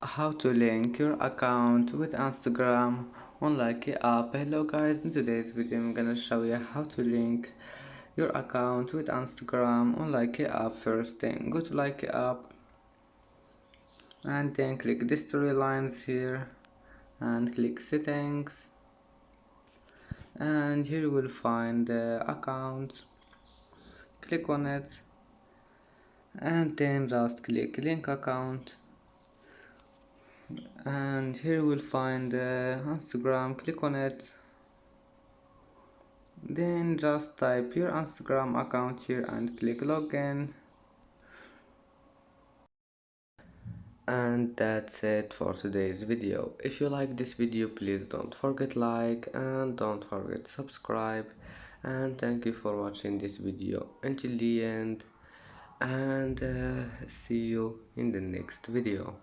How to link your account with Instagram on Likee app. Hello guys, in today's video I'm gonna show you how to link your account with Instagram on Likee app. First thing, go to Likee app and then click these three lines here and click settings, and here you will find the account. Click on it and then just click link account, and here you will find Instagram. Click on it, then just type your Instagram account here and click login. And that's it for today's video. If you like this video, please don't forget like and don't forget subscribe, and thank you for watching this video until the end, and see you in the next video.